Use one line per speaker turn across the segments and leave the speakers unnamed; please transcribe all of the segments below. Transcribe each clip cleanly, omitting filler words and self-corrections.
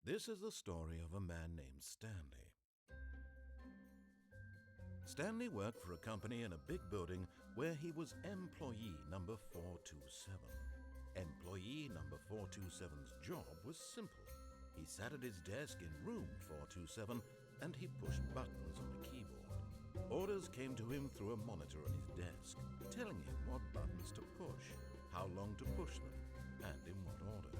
This is the story of a man named Stanley. Stanley worked for a company in a big building where he was employee number 427. Employee number 427's job was simple. He sat at his desk in room 427 and he pushed buttons on a keyboard. Orders came to him through a monitor on his desk, telling him what buttons to push, how long to push them, and in what order.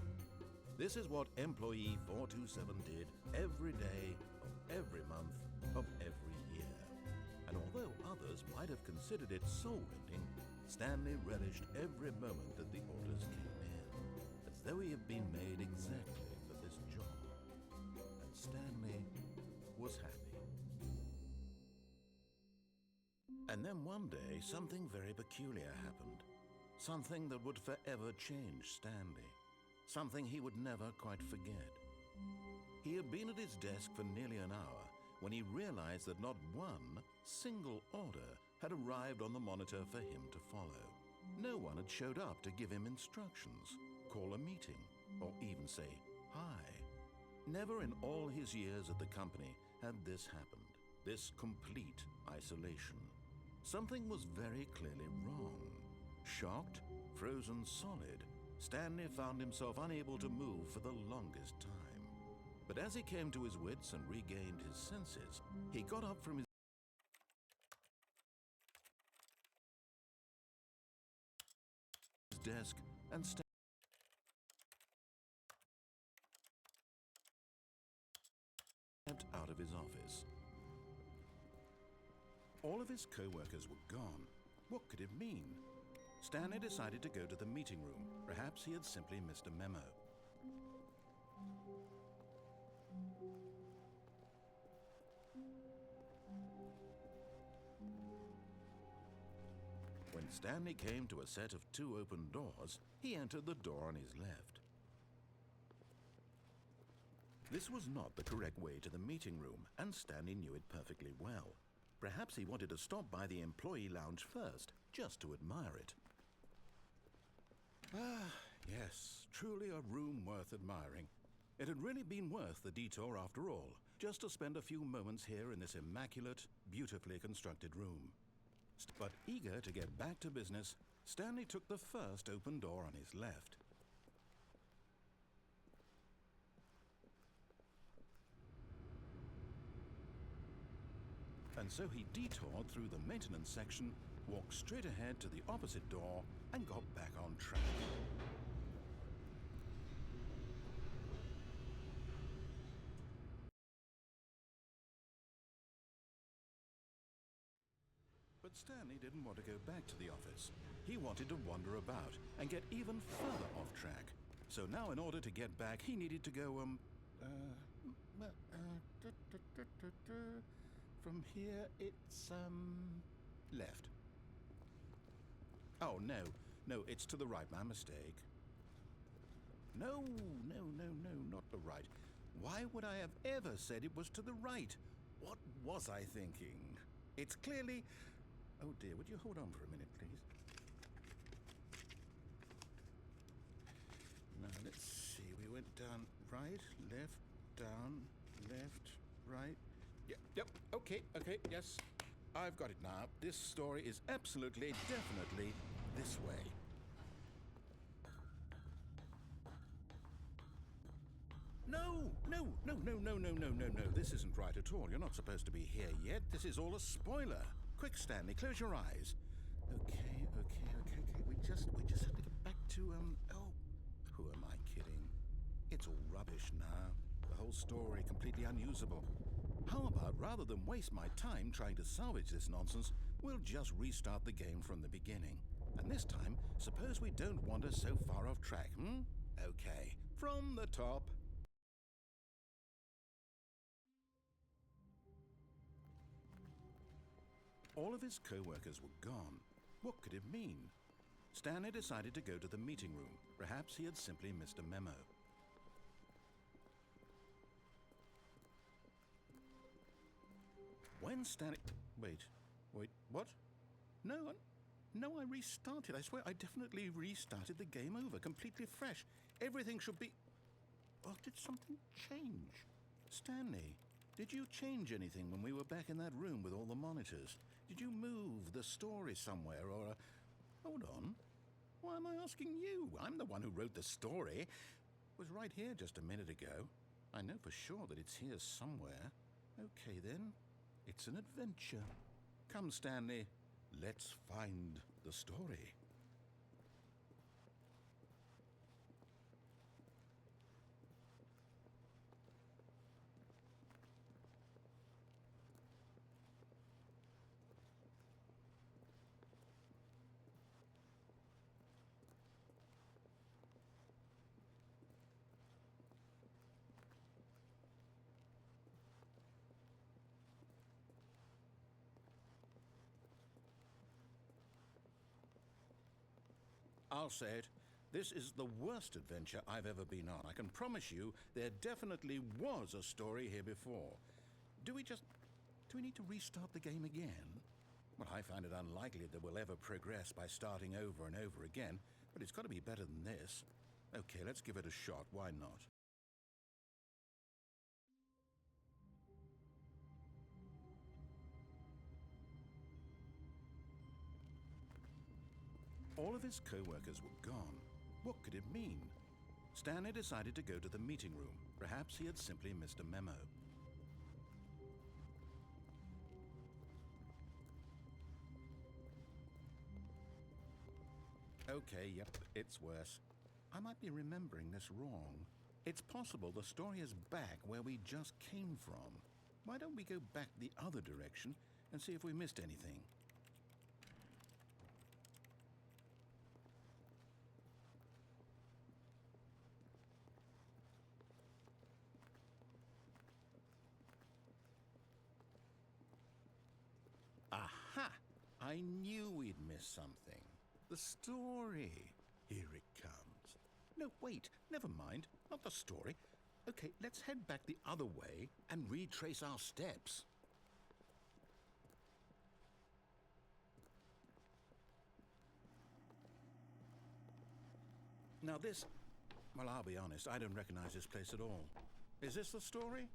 This is what employee 427 did every day of every month of every year. And although others might have considered it soul-rending, Stanley relished every moment that the orders came in, as though he had been made exactly for this job. And Stanley was happy. And then one day, something very peculiar happened. Something that would forever change Stanley. Something he would never quite forget. He had been at his desk for nearly an hour when he realized that not one single order had arrived on the monitor for him to follow. No one had showed up to give him instructions, call a meeting, or even say hi. Never in all his years at the company had this happened, this complete isolation. Something was very clearly wrong. Shocked, frozen solid, Stanley found himself unable to move for the longest time. But as he came to his wits and regained his senses, he got up from his desk and stepped out of his office. All of his co-workers were gone. What could it mean? Stanley decided to go to the meeting room. Perhaps he had simply missed a memo. When Stanley came to a set of 2 open doors, he entered the door on his left. This was not the correct way to the meeting room, and Stanley knew it perfectly well. Perhaps he wanted to stop by the employee lounge first, just to admire it. Ah, yes, truly a room worth admiring. It had really been worth the detour after all, just to spend a few moments here in this immaculate, beautifully constructed room. But eager to get back to business, Stanley took the first open door on his left. And so he detoured through the maintenance section, walked straight ahead to the opposite door, and got back on track. But Stanley didn't want to go back to the office. He wanted to wander about and get even further off track. So now in order to get back, he needed to go, from here, it's, left. Oh, no, it's to the right, my mistake. No, not the right. Why would I have ever said it was to the right? What was I thinking? It's clearly... Oh dear, would you hold on for a minute, please? Now, let's see, we went down right, left, down, left, right. Yep, okay, yes. I've got it now. This story is absolutely, definitely this way. No. This isn't right at all. You're not supposed to be here yet. This is all a spoiler. Quick, Stanley, close your eyes. Okay. We just have to get back to, oh, who am I kidding? It's all rubbish now. The whole story completely unusable. How about, rather than waste my time trying to salvage this nonsense, we'll just restart the game from the beginning. And this time, suppose we don't wander so far off track, Okay, from the top. All of his co-workers were gone. What could it mean? Stanley decided to go to the meeting room. Perhaps he had simply missed a memo. When Stanley... Wait, what? No, I restarted. I swear I definitely restarted the game over, completely fresh. Everything should be... What did something change? Stanley, did you change anything when we were back in that room with all the monitors? Did you move the story somewhere or... Hold on. Why am I asking you? I'm the one who wrote the story. It was right here just a minute ago. I know for sure that it's here somewhere. Okay, then. It's an adventure. Come, Stanley. Let's find the story. I'll say it. This is the worst adventure I've ever been on. I can promise you there definitely was a story here before. Do we need to restart the game again? Well, I find it unlikely that we'll ever progress by starting over and over again, but it's got to be better than this. Okay, let's give it a shot. Why not? All of his co-workers were gone. What could it mean? Stanley decided to go to the meeting room. Perhaps he had simply missed a memo. Okay, yep, it's worse. I might be remembering this wrong. It's possible the story is back where we just came from. Why don't we go back the other direction and see if we missed anything? Aha! I knew we'd miss something. The story. Here it comes. No, wait, never mind. Not the story. Okay, let's head back the other way and retrace our steps. Now this... Well, I'll be honest, I don't recognize this place at all. Is this the story?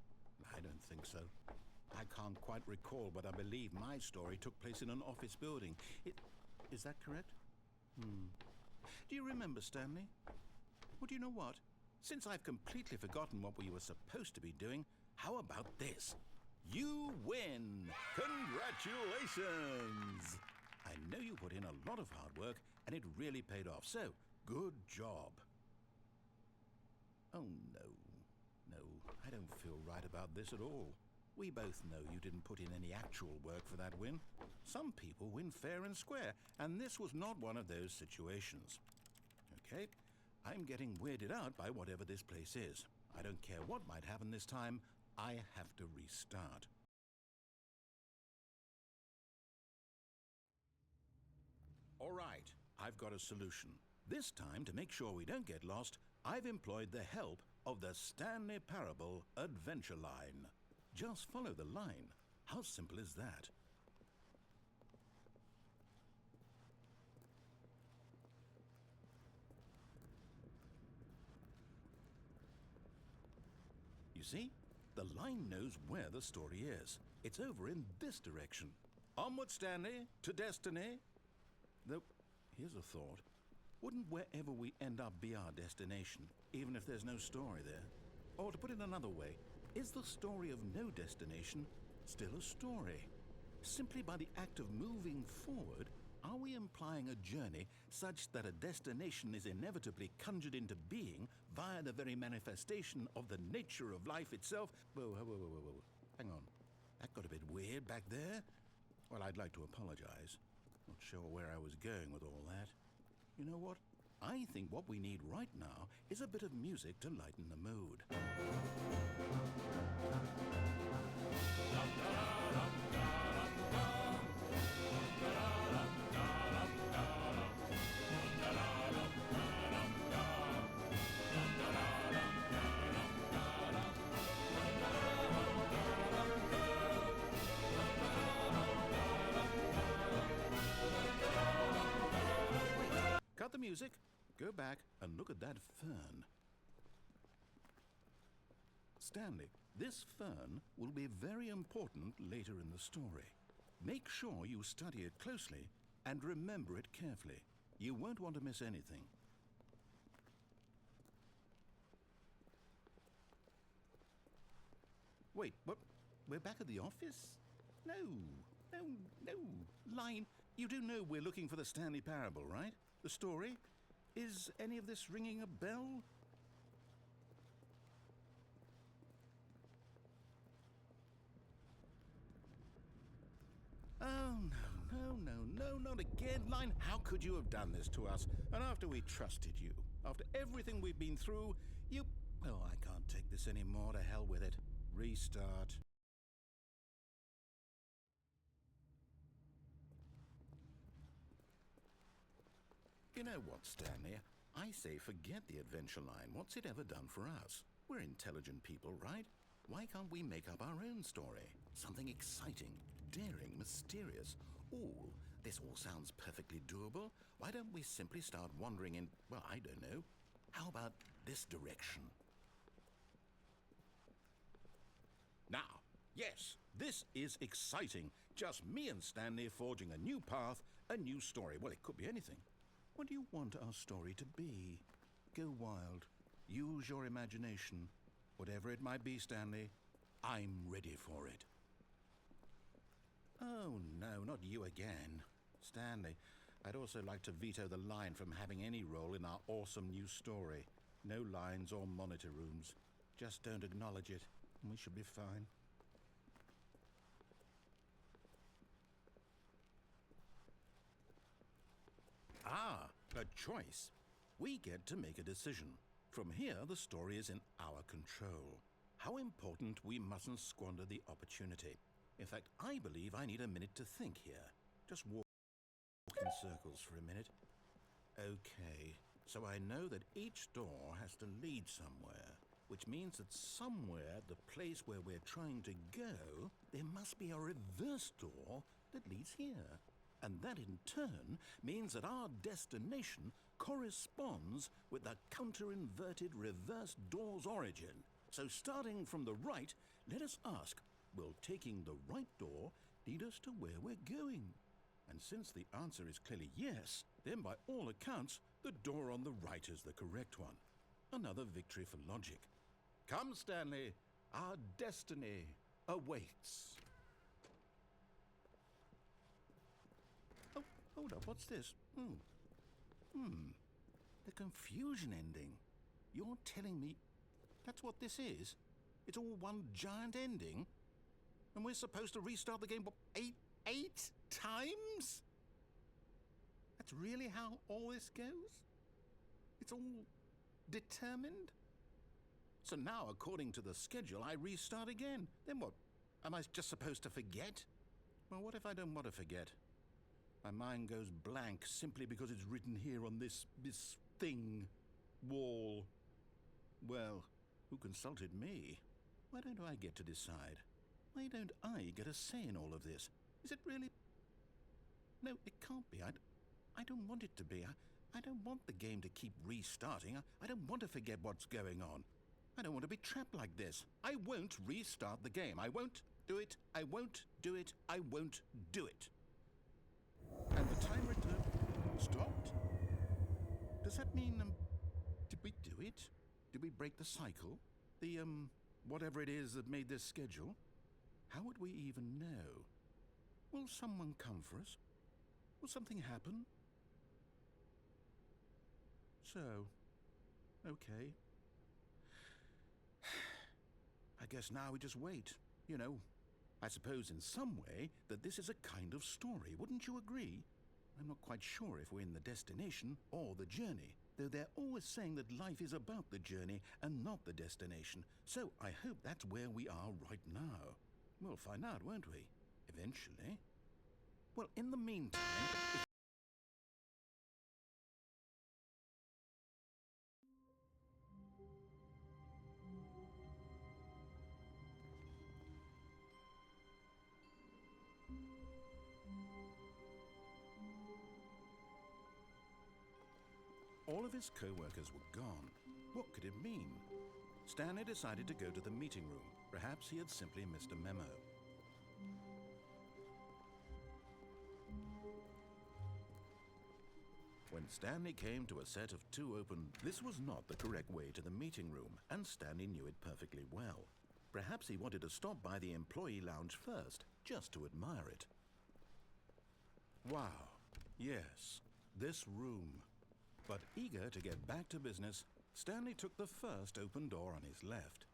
I don't think so. I can't quite recall, but I believe my story took place in an office building. Is that correct? Do you remember, Stanley? Well, do you know what? Since I've completely forgotten what we were supposed to be doing, how about this? You win! Congratulations! I know you put in a lot of hard work, and it really paid off, so good job. Oh, no. No, I don't feel right about this at all. We both know you didn't put in any actual work for that win. Some people win fair and square, and this was not one of those situations. Okay, I'm getting weirded out by whatever this place is. I don't care what might happen this time, I have to restart. All right, I've got a solution. This time, to make sure we don't get lost, I've employed the help of the Stanley Parable Adventure Line. Just follow the line. How simple is that? You see? The line knows where the story is. It's over in this direction. Onward, Stanley, to destiny. Though, here's a thought. Wouldn't wherever we end up be our destination, even if there's no story there? Or to put it another way, is the story of no destination still a story? Simply by the act of moving forward, are we implying a journey such that a destination is inevitably conjured into being via the very manifestation of the nature of life itself? Whoa, whoa, whoa, whoa, whoa. Hang on. That got a bit weird back there. Well, I'd like to apologize. Not sure where I was going with all that. You know what? I think what we need right now is a bit of music to lighten the mood. Cut the music, go back and look at that fern. Stanley, this fern will be very important later in the story. Make sure you study it closely and remember it carefully. You won't want to miss anything. Wait, what? We're back at the office? No. Line, you do know we're looking for the Stanley Parable, right? The story? Is any of this ringing a bell? Oh, no, not again. Line, how could you have done this to us? And after we trusted you, after everything we've been through, you... Oh, I can't take this anymore. To hell with it. Restart. You know what, Stanley? I say forget the adventure line. What's it ever done for us? We're intelligent people, right? Why can't we make up our own story? Something exciting, daring, mysterious. Ooh, this all sounds perfectly doable. Why don't we simply start wandering in, well, I don't know. How about this direction? Now, yes, this is exciting. Just me and Stanley forging a new path, a new story. Well, it could be anything. What do you want our story to be? Go wild. Use your imagination. Whatever it might be, Stanley, I'm ready for it. Oh, no, not you again. Stanley, I'd also like to veto the line from having any role in our awesome new story. No lines or monitor rooms. Just don't acknowledge it, and we should be fine. Ah, a choice. We get to make a decision. From here, the story is in our control. How important we mustn't squander the opportunity. In fact, I believe I need a minute to think here. Just walk in circles for a minute. Okay, so I know that each door has to lead somewhere, which means that somewhere at the place where we're trying to go, there must be a reverse door that leads here. And that in turn means that our destination corresponds with the counter-inverted reverse door's origin. So starting from the right, let us ask, will taking the right door lead us to where we're going? And since the answer is clearly yes, then by all accounts, the door on the right is the correct one. Another victory for logic. Come, Stanley, our destiny awaits. Oh, hold up, what's this? The confusion ending. You're telling me that's what this is? It's all one giant ending? And we're supposed to restart the game, what, eight times? That's really how all this goes? It's all determined? So now, according to the schedule, I restart again. Then what? Am I just supposed to forget? Well, what if I don't want to forget? My mind goes blank simply because it's written here on this thing, wall. Well, who consulted me? Why don't I get to decide? Why don't I get a say in all of this? Is it really? No, it can't be. I don't want it to be. I don't want the game to keep restarting. I don't want to forget what's going on. I don't want to be trapped like this. I won't restart the game. I won't do it. I won't do it. I won't do it. And the timer stopped? Does that mean, did we do it? Did we break the cycle? The, whatever it is that made this schedule? How would we even know? Will someone come for us? Will something happen? So, okay. I guess now we just wait. You know, I suppose in some way that this is a kind of story, wouldn't you agree? I'm not quite sure if we're in the destination or the journey, though they're always saying that life is about the journey and not the destination. So I hope that's where we are right now. We'll find out, won't we? Eventually. Well, in the meantime... All of his co-workers were gone. What could it mean? Stanley decided to go to the meeting room. Perhaps he had simply missed a memo. When Stanley came to a set of 2 open, this was not the correct way to the meeting room, and Stanley knew it perfectly well. Perhaps he wanted to stop by the employee lounge first, just to admire it. Wow, yes, this room. But eager to get back to business, Stanley took the first open door on his left.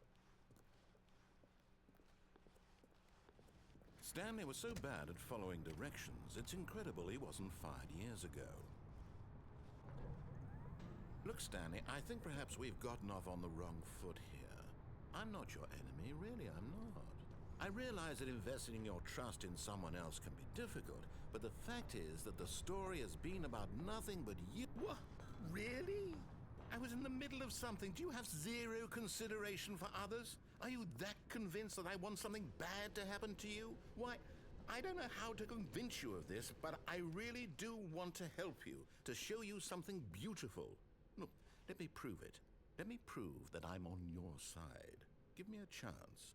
Stanley was so bad at following directions, it's incredible he wasn't fired years ago. Look, Stanley, I think perhaps we've gotten off on the wrong foot here. I'm not your enemy, really, I'm not. I realize that investing your trust in someone else can be difficult, but the fact is that the story has been about nothing but you. What? Really? I was in the middle of something. Do you have zero consideration for others? Are you that convinced that I want something bad to happen to you? Why, I don't know how to convince you of this, but I really do want to help you, to show you something beautiful. Look, let me prove it. Let me prove that I'm on your side. Give me a chance.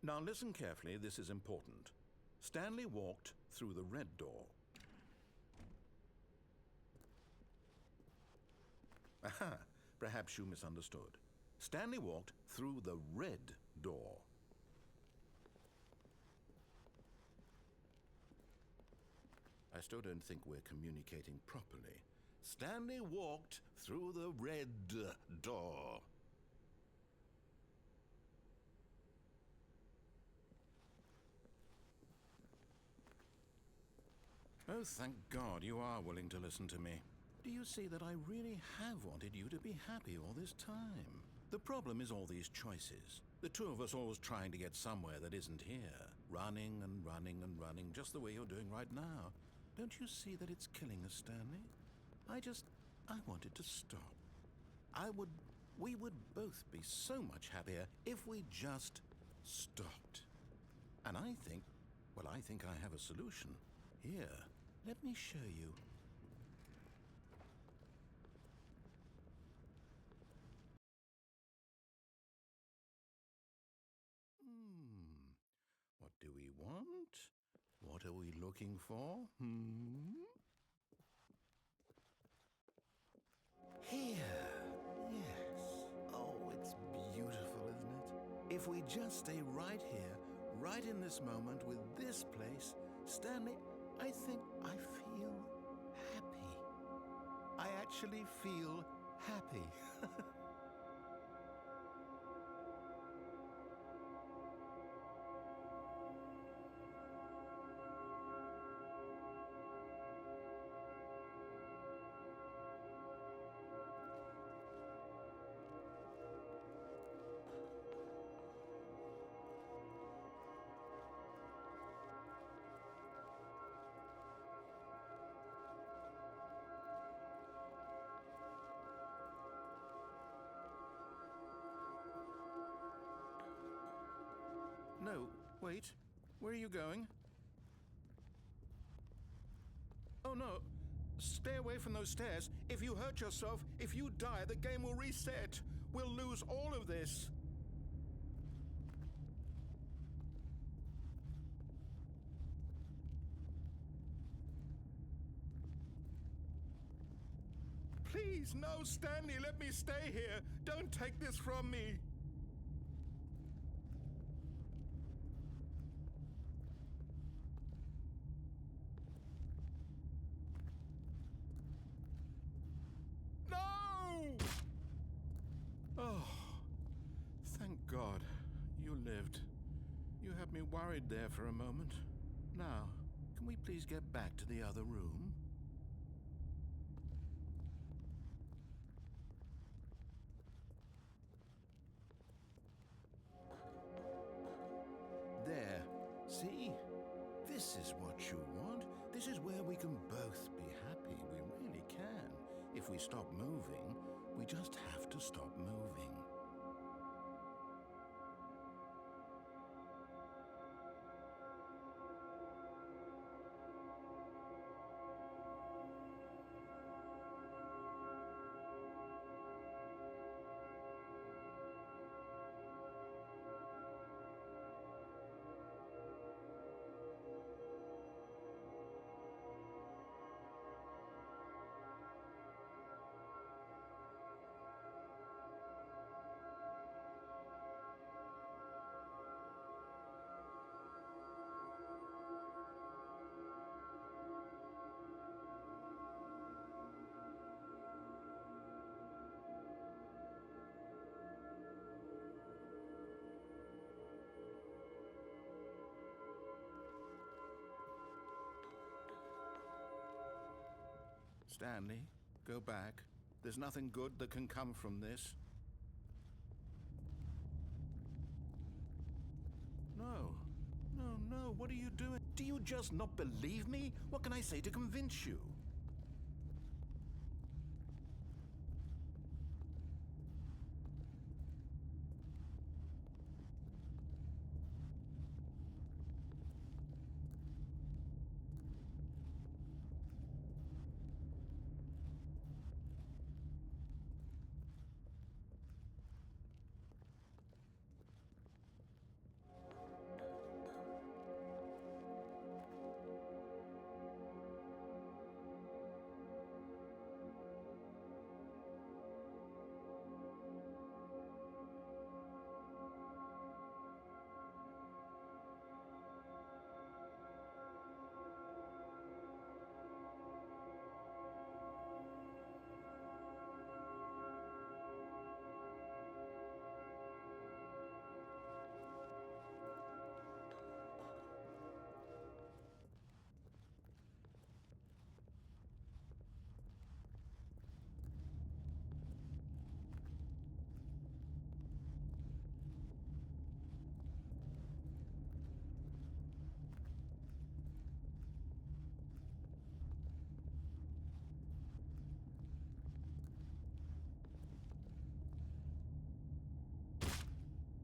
Now listen carefully, this is important. Stanley walked through the red door. Aha, perhaps you misunderstood. Stanley walked through the red door. I still don't think we're communicating properly. Stanley walked through the red door. Oh, thank God you are willing to listen to me. Do you see that I really have wanted you to be happy all this time? The problem is all these choices. The two of us always trying to get somewhere that isn't here. Running and running and running, just the way you're doing right now. Don't you see that it's killing us, Stanley? I wanted to stop. We would both be so much happier if we just stopped. And I think I have a solution. Here, let me show you. What do we want? What are we looking for? Here. Yes. Oh, it's beautiful, isn't it? If we just stay right here, right in this moment with this place, Stanley, I think I feel happy. I actually feel happy. No, wait. Where are you going? Oh, no. Stay away from those stairs. If you hurt yourself, if you die, the game will reset. We'll lose all of this. Please, no, Stanley, let me stay here. Don't take this from me. Oh, thank God you lived. You had me worried there for a moment. Now, can we please get back to the other room? There. See? This is what you want. This is where we can both be happy. We really can. If we stop moving, we just have to stop moving. Stanley, go back. There's nothing good that can come from this. No. No, no, what are you doing? Do you just not believe me? What can I say to convince you?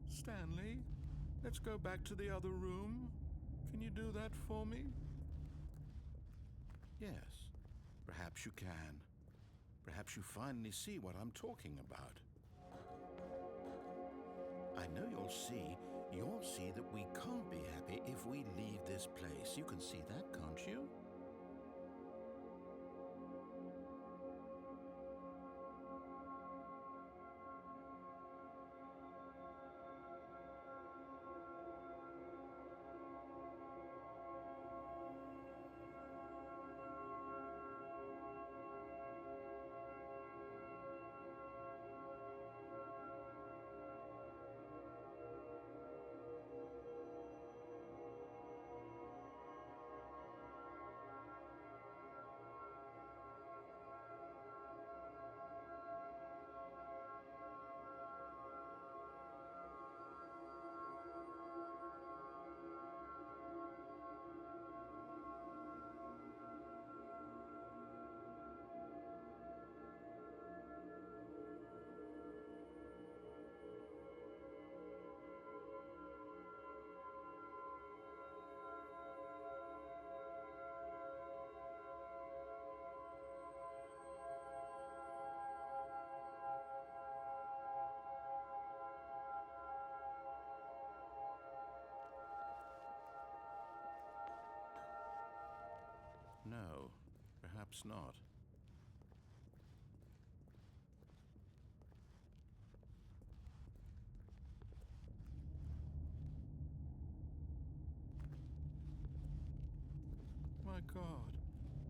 Stanley, let's go back to the other room. Can you do that for me? Yes, perhaps you can. Perhaps you finally see what I'm talking about. I know you'll see that we can't be happy if we leave this place. You can see that, can't you? No, perhaps not. My God,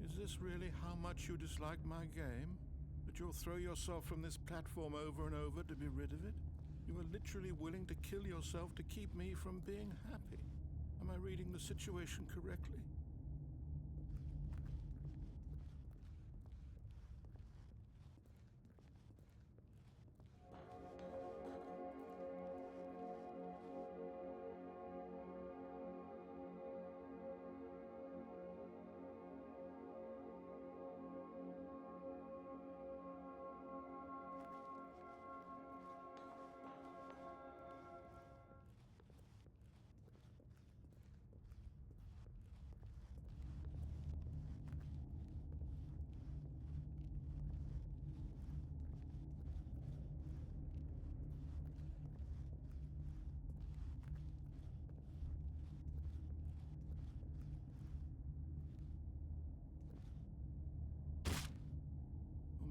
is this really how much you dislike my game? That you'll throw yourself from this platform over and over to be rid of it? You are literally willing to kill yourself to keep me from being happy. Am I reading the situation correctly?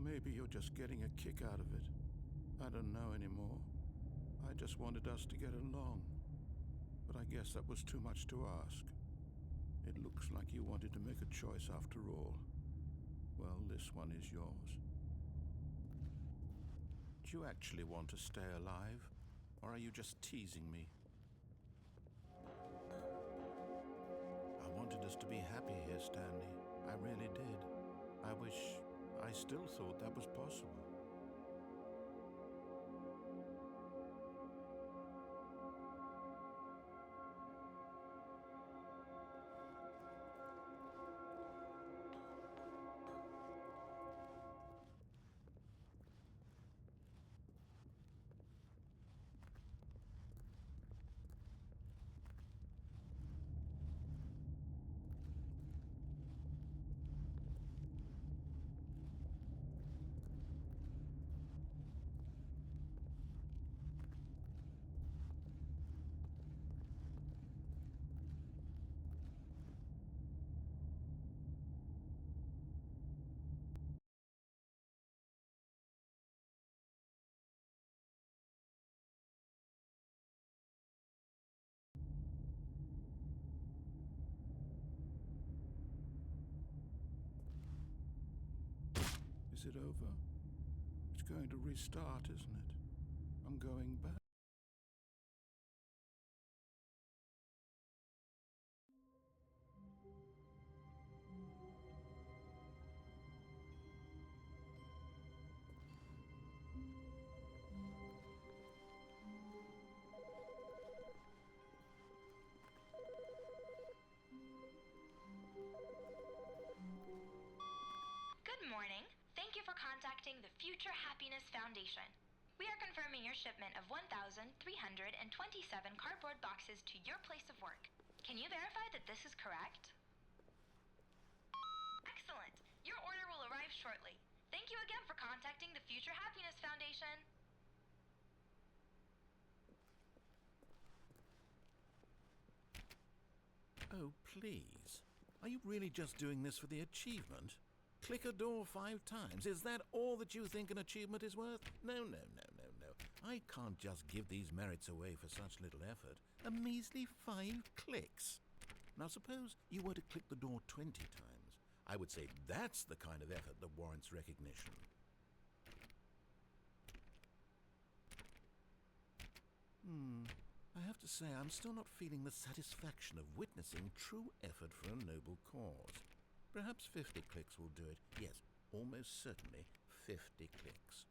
Maybe you're just getting a kick out of it. I don't know anymore. I just wanted us to get along. But I guess that was too much to ask. It looks like you wanted to make a choice after all. Well, this one is yours. Do you actually want to stay alive? Or are you just teasing me? I wanted us to be happy here, Stanley. I really did. I wish I still thought that was possible. Is it over? It's going to restart, isn't it? I'm going back.
Good morning. Thank you for contacting the Future Happiness Foundation. We are confirming your shipment of 1,327 cardboard boxes to your place of work. Can you verify that this is correct? Excellent. Your order will arrive shortly. Thank you again for contacting the Future Happiness Foundation.
Oh, please. Are you really just doing this for the achievement? Click a door 5 times. Is that all that you think an achievement is worth? No. I can't just give these merits away for such little effort. A measly 5 clicks. Now suppose you were to click the door 20 times. I would say that's the kind of effort that warrants recognition. I have to say I'm still not feeling the satisfaction of witnessing true effort for a noble cause. Perhaps 50 clicks will do it. Yes, almost certainly 50 clicks.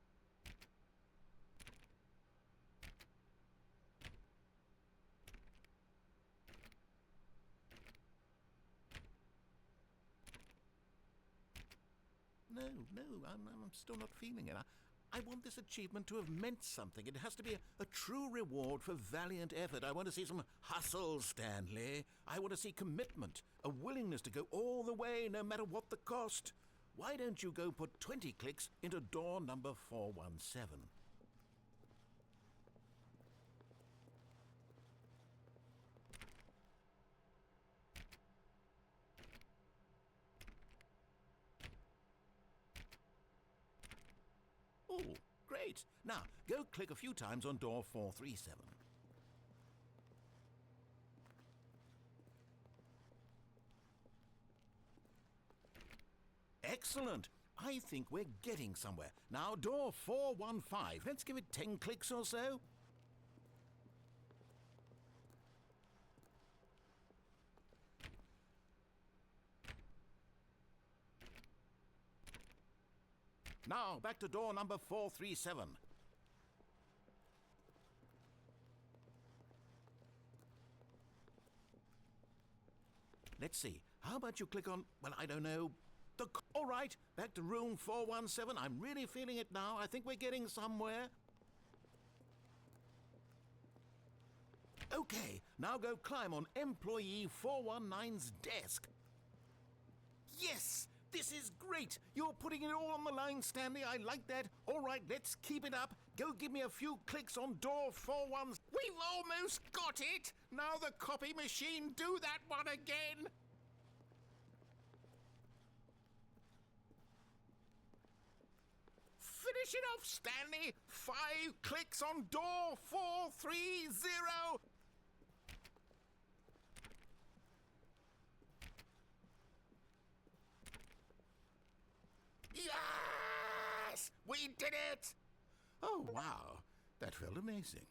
No, I'm still not feeling it. I want this achievement to have meant something. It has to be a true reward for valiant effort. I want to see some hustle, Stanley. I want to see commitment, a willingness to go all the way, no matter what the cost. Why don't you go put 20 clicks into door number 417? Oh, great. Now, go click a few times on door 437. Excellent. I think we're getting somewhere. Now, door 415. Let's give it 10 clicks or so. Now, back to door number 437. Let's see. How about you click on, well, I don't know, all right, back to room 417. I'm really feeling it now. I think we're getting somewhere. Okay, now go climb on employee 419's desk. Yes! This is great! You're putting it all on the line, Stanley. I like that. All right, let's keep it up. Go give me a few clicks on door 41. We've almost got it! Now the copy machine, do that one again! Finish it off, Stanley! 5 clicks on door 430! Yes! We did it! Oh, wow. That felt amazing.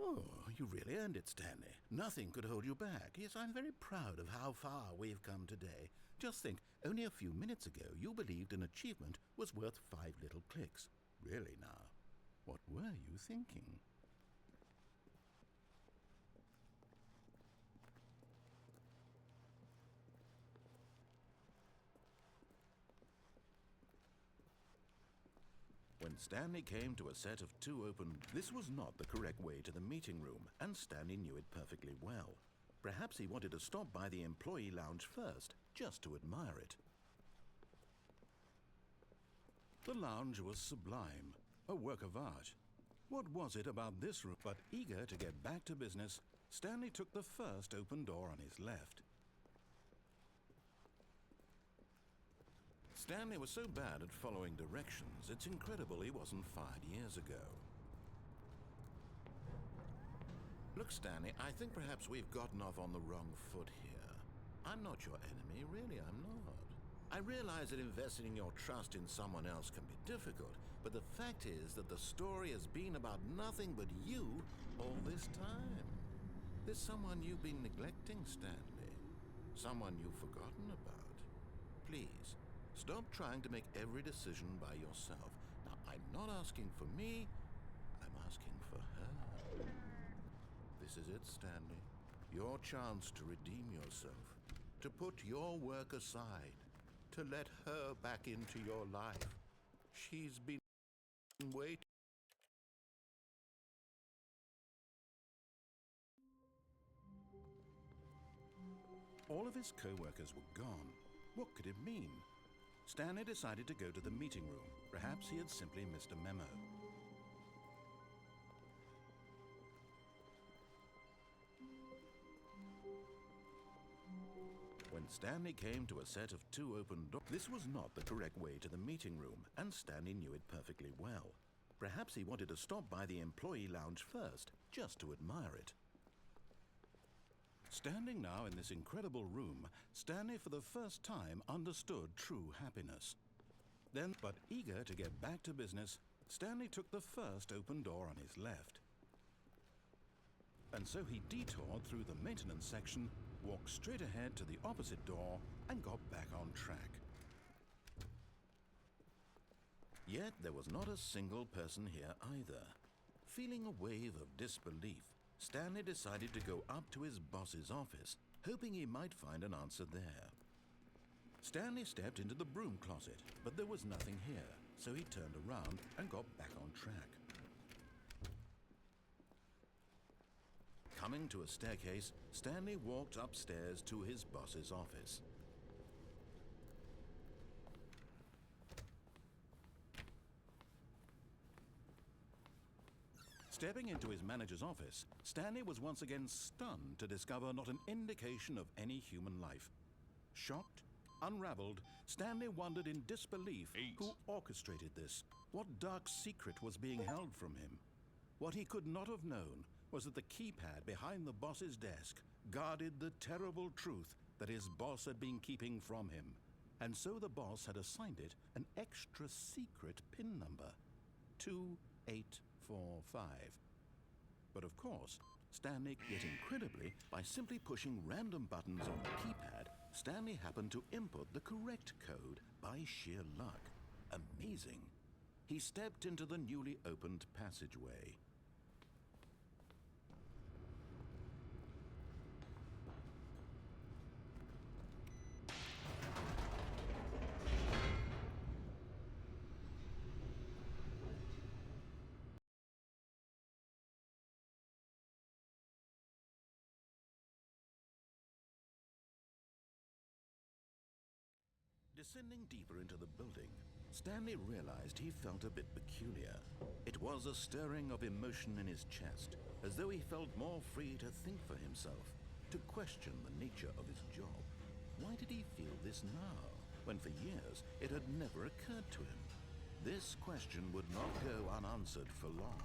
Oh, you really earned it, Stanley. Nothing could hold you back. Yes, I'm very proud of how far we've come today. Just think, only a few minutes ago you believed an achievement was worth 5 little clicks. Really now, what were you thinking? When Stanley came to a set of 2 open, this was not the correct way to the meeting room, and Stanley knew it perfectly well. Perhaps he wanted to stop by the employee lounge first, just to admire it. The lounge was sublime, a work of art. What was it about this room? But eager to get back to business, Stanley took the first open door on his left. Stanley was so bad at following directions, it's incredible he wasn't fired years ago. Look, Stanley, I think perhaps we've gotten off on the wrong foot here. I'm not your enemy, really, I'm not. I realize that investing your trust in someone else can be difficult, but the fact is that the story has been about nothing but you all this time. There's someone you've been neglecting, Stanley. Someone you've forgotten about. Please, stop trying to make every decision by yourself. Now, I'm not asking for me, I'm asking for her. This is it, Stanley. Your chance to redeem yourself, to put your work aside, to let her back into your life. She's been waiting. All of his co-workers were gone. What could it mean? Stanley decided to go to the meeting room. Perhaps he had simply missed a memo. When Stanley came to a set of 2 open doors, this was not the correct way to the meeting room, and Stanley knew it perfectly well. Perhaps he wanted to stop by the employee lounge first, just to admire it. Standing now in this incredible room, Stanley for the first time understood true happiness. Then, but eager to get back to business, Stanley took the first open door on his left. And so he detoured through the maintenance section, walked straight ahead to the opposite door, and got back on track. Yet there was not a single person here either. Feeling a wave of disbelief, Stanley decided to go up to his boss's office, hoping he might find an answer there. Stanley stepped into the broom closet, but there was nothing here, so he turned around and got back on track. Coming to a staircase, Stanley walked upstairs to his boss's office. Stepping into his manager's office, Stanley was once again stunned to discover not an indication of any human life. Shocked, unraveled, Stanley wondered in disbelief who orchestrated this. What dark secret was being held from him? What he could not have known was that the keypad behind the boss's desk guarded the terrible truth that his boss had been keeping from him. And so the boss had assigned it an extra secret PIN number, 2845. But of course, Stanley, yet incredibly, by simply pushing random buttons on the keypad, Stanley happened to input the correct code by sheer luck. Amazing. He stepped into the newly opened passageway. Descending deeper into the building, Stanley realized he felt a bit peculiar. It was a stirring of emotion in his chest, as though he felt more free to think for himself, to question the nature of his job. Why did he feel this now, when for years it had never occurred to him? This question would not go unanswered for long.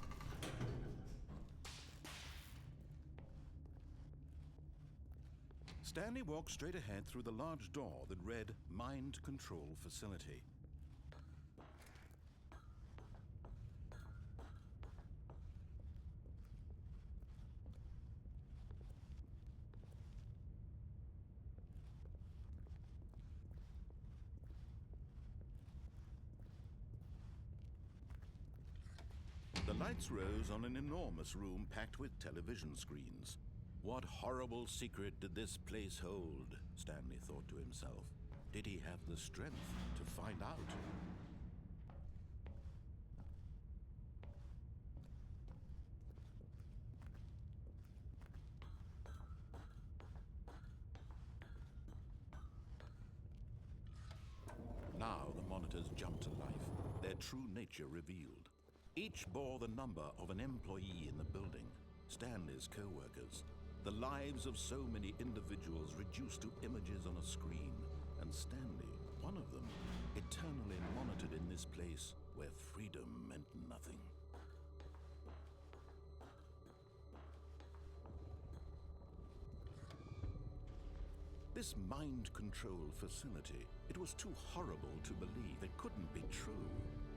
Stanley walked straight ahead through the large door that read Mind Control Facility. lights rose on an enormous room packed with television screens. What horrible secret did this place hold? Stanley thought to himself. Did he have the strength to find out? Now the monitors jumped to life, their true nature revealed. Each bore the number of an employee in the building, Stanley's co-workers, the lives of so many individuals reduced to images on a screen, and Stanley, one of them, eternally monitored in this place where freedom meant nothing. This mind control facility, it was too horrible to believe. It couldn't be true.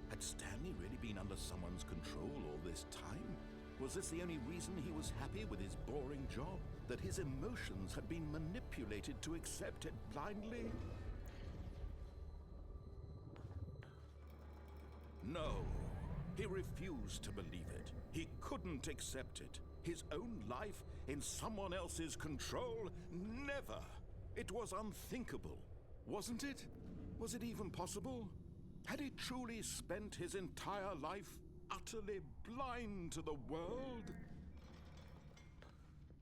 Had Stanley really been under someone's control all this time? Was this the only reason he was happy with his boring job? That his emotions had been manipulated to accept it blindly? No, he refused to believe it. He couldn't accept it. His own life in someone else's control? Never! It was unthinkable, wasn't it? Was it even possible? Had he truly spent his entire life utterly blind to the world?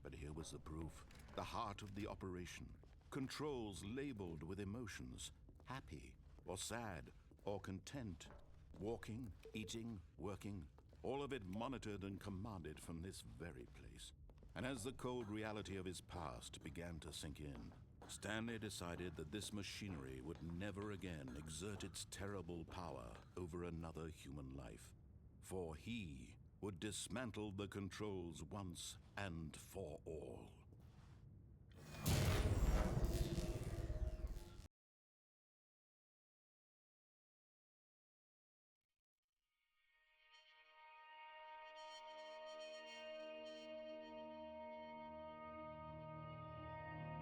But here was the proof, the heart of the operation. Controls labeled with emotions, happy or sad or content. Walking, eating, working, all of it monitored and commanded from this very place. And as the cold reality of his past began to sink in, Stanley decided that this machinery would never again exert its terrible power over another human life. For he would dismantle the controls once and for all.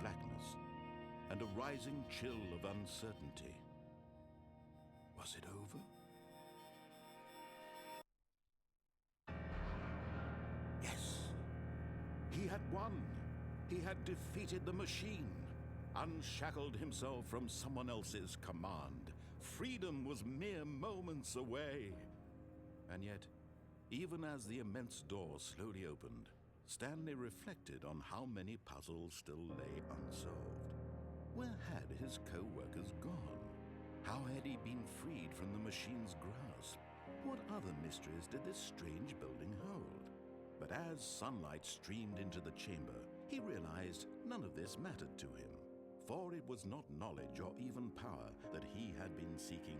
Blackness and a rising chill of uncertainty. Was it over? Yes! He had won! He had defeated the machine, unshackled himself from someone else's command. Freedom was mere moments away. And yet, even as the immense door slowly opened, Stanley reflected on how many puzzles still lay unsolved. Where had his co-workers gone? How had he been freed from the machine's grasp? What other mysteries did this strange building hold? But as sunlight streamed into the chamber, he realized none of this mattered to him, for it was not knowledge or even power that he had been seeking,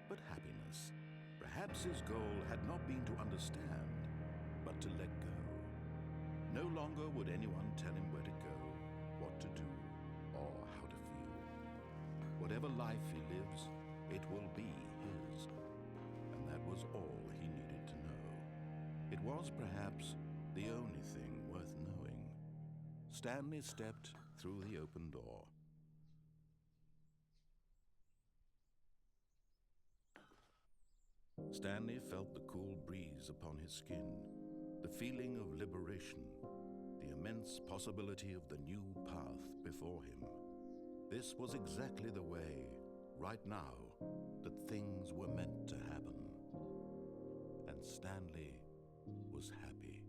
but happiness. Perhaps his goal had not been to understand, but to let go. No longer would anyone tell him where to go, what to do, or how to feel. Whatever life he lives, it will be his. And that was all he needed to know. It was perhaps the only thing worth knowing. Stanley stepped through the open door. Stanley felt the cool breeze upon his skin, the feeling of liberation, the immense possibility of the new path before him. This was exactly the way, right now, that things were meant to happen. And Stanley was happy.